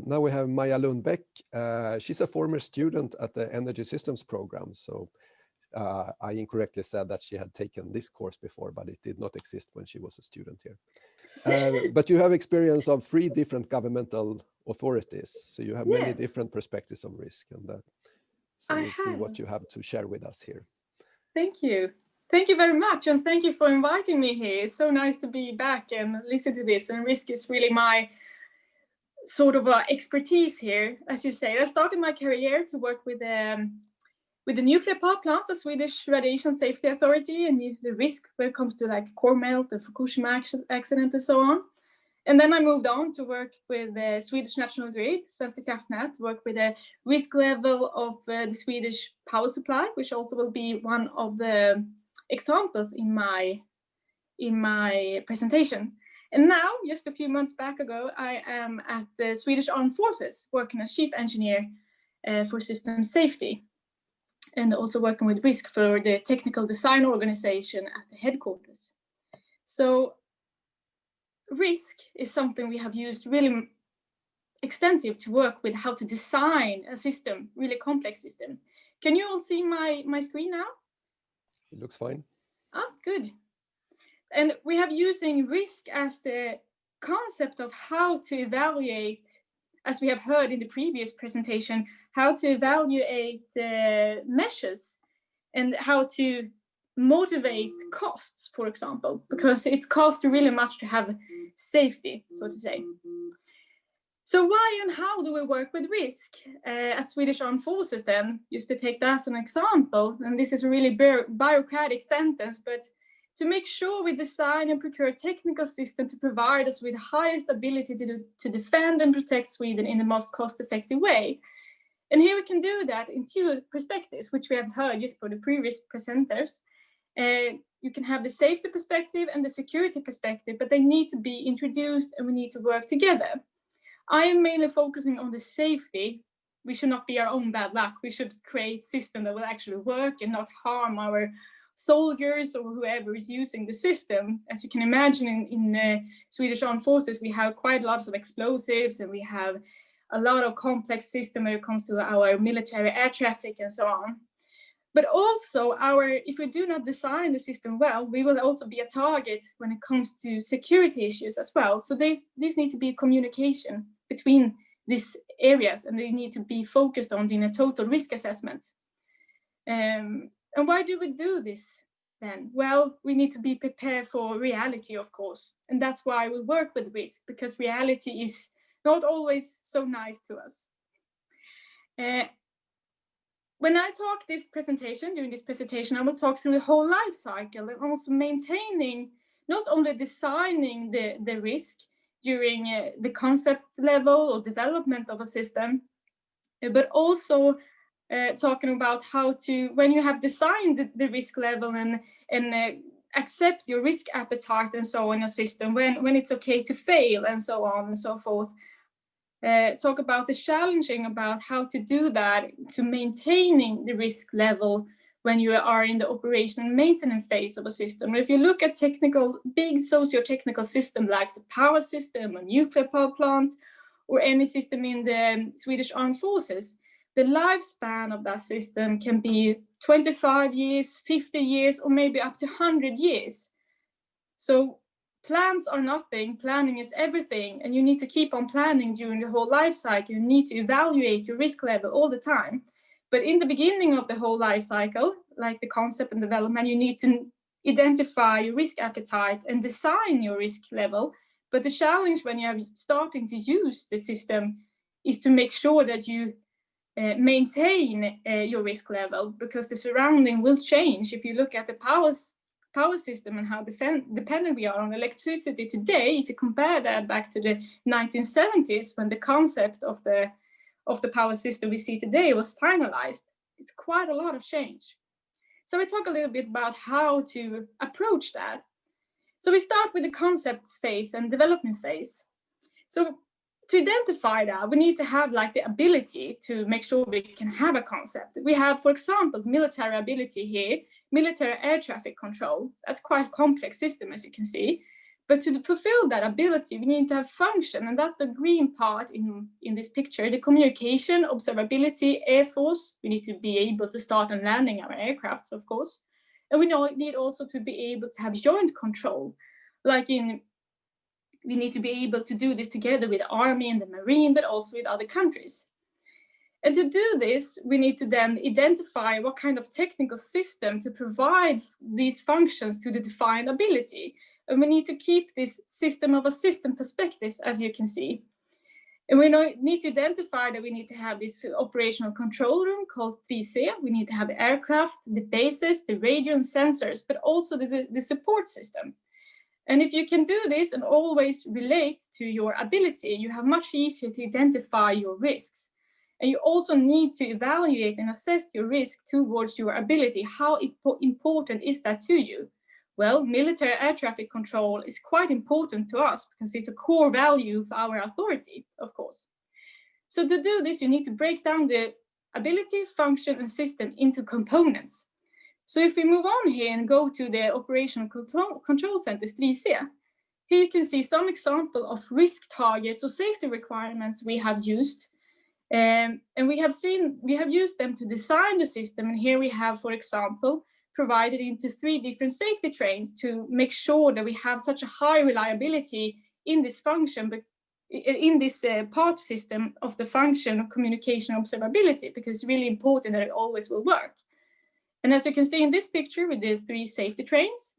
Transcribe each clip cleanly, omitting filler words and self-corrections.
now we have Maja Lundbäck. She's a former student at the Energy Systems program. So I incorrectly said that she had taken this course before, but it did not exist when she was a student here. But you have experience of 3 different governmental authorities. So you have many different perspectives of risk. And so we'll see what you have to share with us here. Thank you. Thank you very much. And thank you for inviting me here. It's so nice to be back and listen to this. And risk is really my sort of expertise here. As you say, I started my career to work with the nuclear power plants, the Swedish Radiation Safety Authority, and the risk when it comes to like core melt, the Fukushima accident and so on. And then I moved on to work with the Swedish National Grid, Svenska Kraftnät, work with the risk level of the Swedish power supply, which also will be one of the examples in my presentation. And now, just a few months back ago, I am at the Swedish Armed Forces, working as chief engineer for system safety, and also working with risk for the technical design organization at the headquarters. So risk is something we have used really extensive to work with how to design a system, really complex system. Can you all see my screen now? It looks fine. Oh, good. And we have using risk as the concept of how to evaluate, as we have heard in the previous presentation, how to evaluate measures and how to motivate costs, for example, because it's cost really much to have safety, so to say. So why and how do we work with risk at Swedish Armed Forces then? Just to take that as an example, and this is a really bureaucratic sentence, but to make sure we design and procure a technical system to provide us with the highest ability to defend and protect Sweden in the most cost-effective way. And here we can do that in 2 perspectives, which we have heard just for the previous presenters. You can have the safety perspective and the security perspective, but they need to be introduced and we need to work together. I am mainly focusing on the safety. We should not be our own bad luck. We should create systems that will actually work and not harm our soldiers or whoever is using the system. As you can imagine, in the Swedish Armed Forces, we have quite lots of explosives and we have a lot of complex systems when it comes to our military air traffic and so on. But also, if we do not design the system well, we will also be a target when it comes to security issues as well. So these need to be communication between these areas, and they need to be focused on in a total risk assessment. And why do we do this then? Well, we need to be prepared for reality, of course. And that's why we work with risk, because reality is not always so nice to us. When I talk during this presentation, I will talk through the whole life cycle and also maintaining, not only designing the risk during the concept level or development of a system, but also talking about how to, when you have designed the risk level and accept your risk appetite and so on in a system, when it's okay to fail and so on and so forth. Talk about the challenging about how to do that, to maintaining the risk level when you are in the operation and maintenance phase of a system. If you look at big socio-technical system like the power system, a nuclear power plant, or any system in the Swedish Armed Forces, the lifespan of that system can be 25 years, 50 years, or maybe up to 100 years. So plans are nothing, planning is everything, and you need to keep on planning during the whole life cycle. You need to evaluate your risk level all the time. But in the beginning of the whole life cycle, like the concept and development, you need to identify your risk appetite and design your risk level. But the challenge when you are starting to use the system is to make sure that you maintain your risk level, because the surrounding will change. If you look at the power system and how dependent we are on electricity today, if you compare that back to the 1970s when the concept of the power system we see today was finalized, it's quite a lot of change. So we talk a little bit about how to approach that. So we start with the concept phase and development phase. So to identify that, we need to have like the ability to make sure we can have a concept. We have, for example, military ability here, military air traffic control. That's quite a complex system, as you can see. But to fulfill that ability, we need to have function, and that's the green part in this picture. The communication, observability, air force. We need to be able to start and landing our aircrafts, of course. And we need also to be able to have joint control, we need to be able to do this together with the Army and the Marine, but also with other countries. And to do this, we need to then identify what kind of technical system to provide these functions to the defined ability. And we need to keep this system of a system perspective, as you can see. And we need to identify that we need to have this operational control room called 3C. We need to have the aircraft, the bases, the radio and sensors, but also the support system. And if you can do this and always relate to your ability, you have much easier to identify your risks. And you also need to evaluate and assess your risk towards your ability. How important is that to you? Well, military air traffic control is quite important to us because it's a core value of our authority, of course. So to do this, you need to break down the ability, function, and system into components. So if we move on here and go to the operational control centers 3C, here you can see some example of risk targets or safety requirements we have used. And we have used them to design the system. And here we have, for example, provided into 3 different safety trains to make sure that we have such a high reliability in this function, but in this part system of the function of communication observability, because it's really important that it always will work. And as you can see in this picture with the 3 safety trains,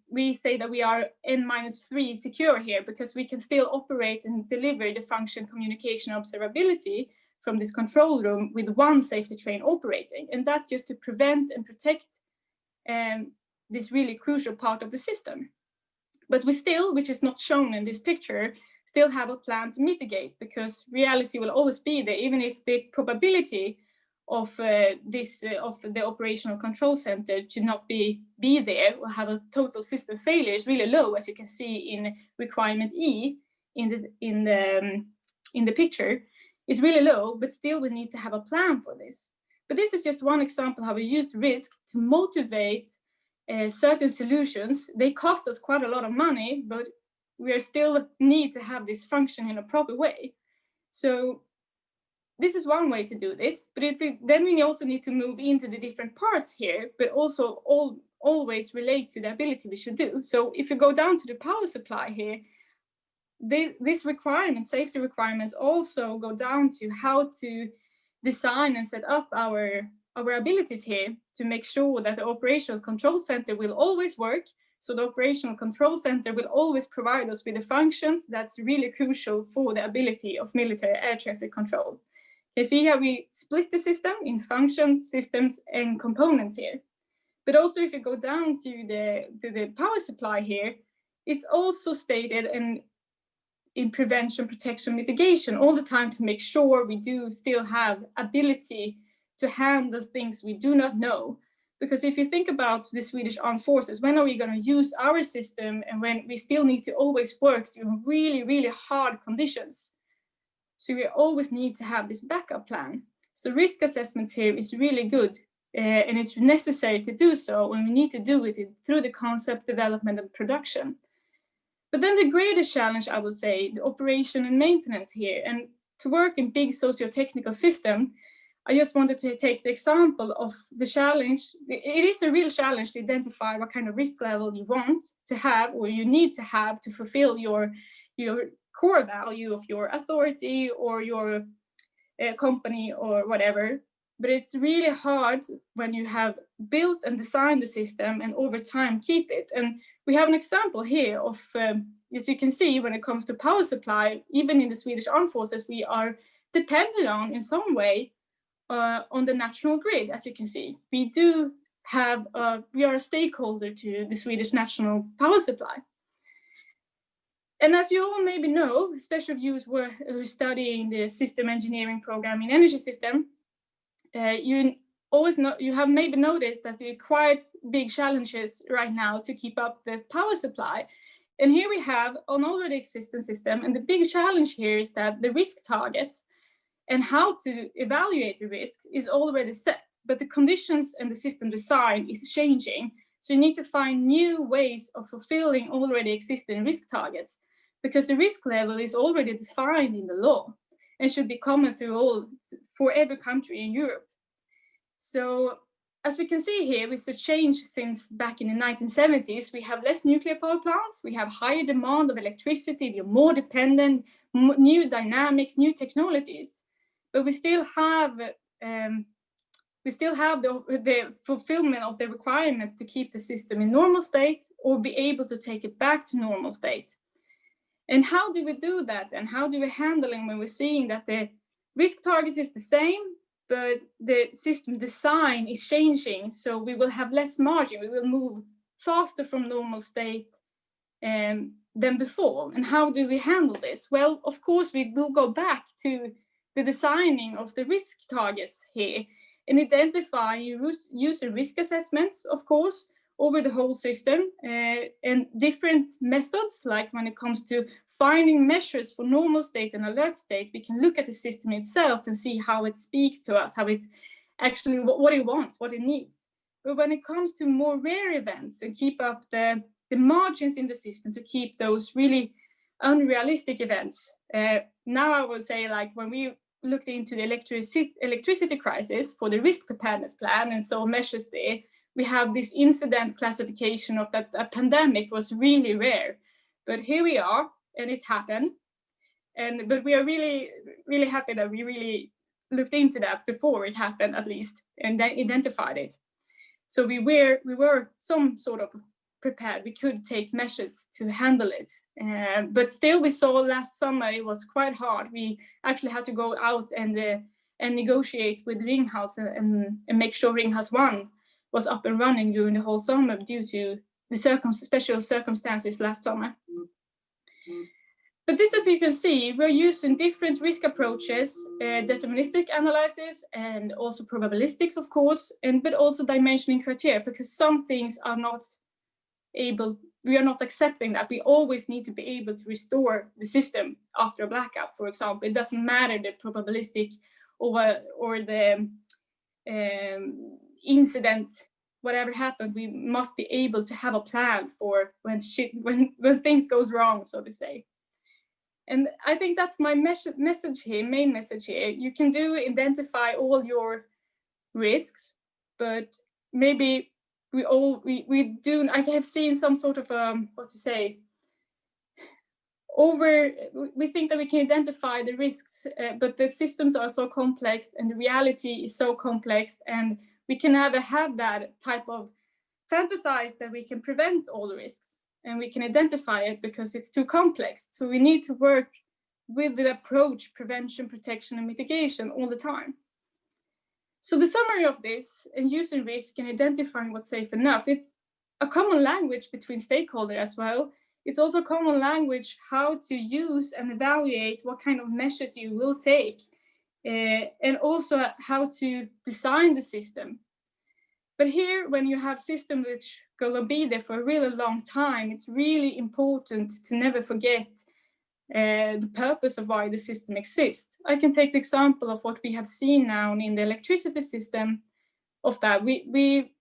we say that we are N-3 secure here because we can still operate and deliver the function communication observability from this control room with 1 safety train operating. And that's just to prevent and protect this really crucial part of the system. But we still, which is not shown in this picture, still have a plan to mitigate, because reality will always be there, even if the probability of the operational control center to not be there or have a total system failure is really low, as you can see in requirement E in the picture. It's really low, but still we need to have a plan for this. But this is just one example how we used risk to motivate certain solutions. They cost us quite a lot of money, but we are still need to have this function in a proper way. So this is one way to do this, but then we also need to move into the different parts here, but also always relate to the ability we should do. So if you go down to the power supply here, this requirement, safety requirements, also go down to how to design and set up our abilities here to make sure that the operational control center will always work. So the operational control center will always provide us with the functions that's really crucial for the ability of military air traffic control. You see how we split the system in functions, systems, and components here. But also if you go down to the power supply here, it's also stated in prevention, protection, mitigation all the time to make sure we do still have ability to handle things we do not know. Because if you think about the Swedish Armed Forces, when are we going to use our system and when we still need to always work during really, really hard conditions? So we always need to have this backup plan. So risk assessments here is really good and it's necessary to do so, and we need to do it through the concept development and production. But then the greatest challenge, I would say, the operation and maintenance here. And to work in big socio-technical system, I just wanted to take the example of the challenge. It is a real challenge to identify what kind of risk level you want to have or you need to have to fulfill your core value of your authority or your company or whatever. But it's really hard when you have built and designed the system and over time keep it. And we have an example here of, as you can see, when it comes to power supply, even in the Swedish Armed Forces, we are dependent on in some way on the national grid, as you can see. We do have, we are a stakeholder to the Swedish national power supply. And as you all maybe know, especially if you were studying the system engineering program in energy system, you have maybe noticed that there are quite big challenges right now to keep up the power supply. And here we have an already existing system, and the big challenge here is that the risk targets and how to evaluate the risk is already set, but the conditions and the system design is changing. So you need to find new ways of fulfilling already existing risk targets, because the risk level is already defined in the law and should be common for every country in Europe. So as we can see here, with the change since back in the 1970s, we have less nuclear power plants, we have higher demand of electricity, we are more dependent, new dynamics, new technologies, but we still have the fulfillment of the requirements to keep the system in normal state or be able to take it back to normal state. And how do we do that? And how do we handle it when we're seeing that the risk targets is the same, but the system design is changing? So we will have less margin. We will move faster from normal state than before. And how do we handle this? Well, of course, we will go back to the designing of the risk targets here and identify user risk assessments, of course, over the whole system, and different methods, like when it comes to finding measures for normal state and alert state, we can look at the system itself and see how it speaks to us, how it actually, what it wants, what it needs. But when it comes to more rare events and keep up the margins in the system to keep those really unrealistic events, now I will say, like when we looked into the electricity crisis for the risk preparedness plan and saw measures there, we have this incident classification of that a pandemic was really rare. But here we are, and it's happened. But we are really, really happy that we really looked into that before it happened, at least, and then identified it. So we were some sort of prepared. We could take measures to handle it. But still, we saw last summer it was quite hard. We actually had to go out and negotiate with Ringhals and make sure Ringhals 1 was up and running during the whole summer due to the special circumstances last summer. But this, as you can see, we're using different risk approaches, deterministic analysis, and also probabilistics, of course, but also dimensioning criteria, because some things are not able, we are not accepting that. We always need to be able to restore the system after a blackout, for example. It doesn't matter the probabilistic or the incident, whatever happened, we must be able to have a plan for when things goes wrong, so to say. And I think that's my message here, main message here. You can identify all your risks, but maybe we do. I have seen some sort of we think that we can identify the risks, but the systems are so complex and the reality is so complex, and we can never have that type of fantasize that we can prevent all the risks and we can identify it because it's too complex. So we need to work with the approach prevention, protection, and mitigation all the time. So the summary of this and using risk and identifying what's safe enough, it's a common language between stakeholders as well. It's also common language how to use and evaluate what kind of measures you will take, and also how to design the system. But here, when you have systems which will be there for a really long time, it's really important to never forget the purpose of why the system exists. I can take the example of what we have seen now in the electricity system of that. We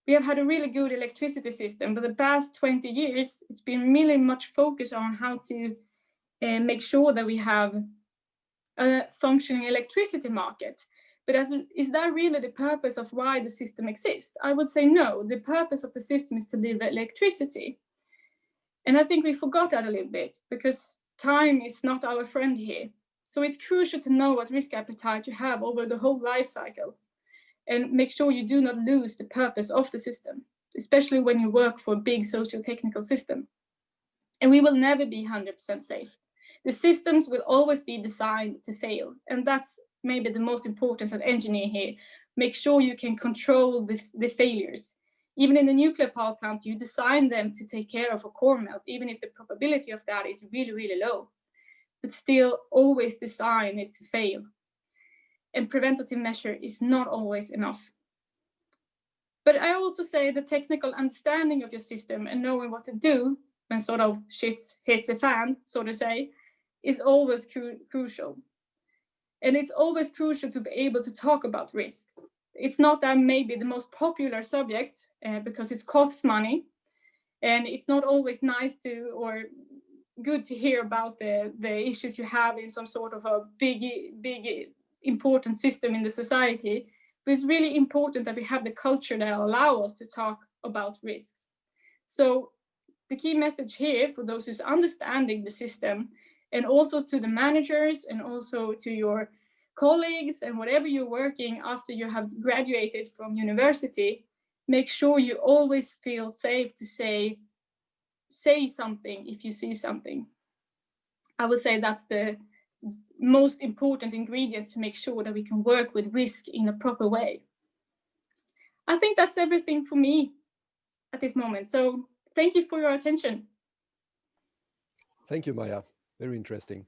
have had a really good electricity system, but the past 20 years, it's been really much focus on how to make sure that we have a functioning electricity market. But is that really the purpose of why the system exists? I would say no. The purpose of the system is to deliver electricity. And I think we forgot that a little bit because time is not our friend here. So it's crucial to know what risk appetite you have over the whole life cycle and make sure you do not lose the purpose of the system, especially when you work for a big socio-technical system. And we will never be 100% safe. The systems will always be designed to fail. And that's maybe the most important as an engineer here. Make sure you can control the failures. Even in the nuclear power plants, you design them to take care of a core melt, even if the probability of that is really, really low. But still always design it to fail. And preventative measure is not always enough. But I also say the technical understanding of your system and knowing what to do when sort of shit hits a fan, so to say, is always crucial. And it's always crucial to be able to talk about risks. it's not that maybe the most popular subject because it costs money, and it's not always nice to or good to hear about the issues you have in some sort of a big important system in the society. But it's really important that we have the culture that allow us to talk about risks. So the key message here for those who's understanding the system, and also to the managers and also to your colleagues and whatever you're working after you have graduated from university, make sure you always feel safe to say something if you see something. I would say that's the most important ingredients to make sure that we can work with risk in a proper way. I think that's everything for me at this moment. So thank you for your attention. Thank you, Maja. Very interesting.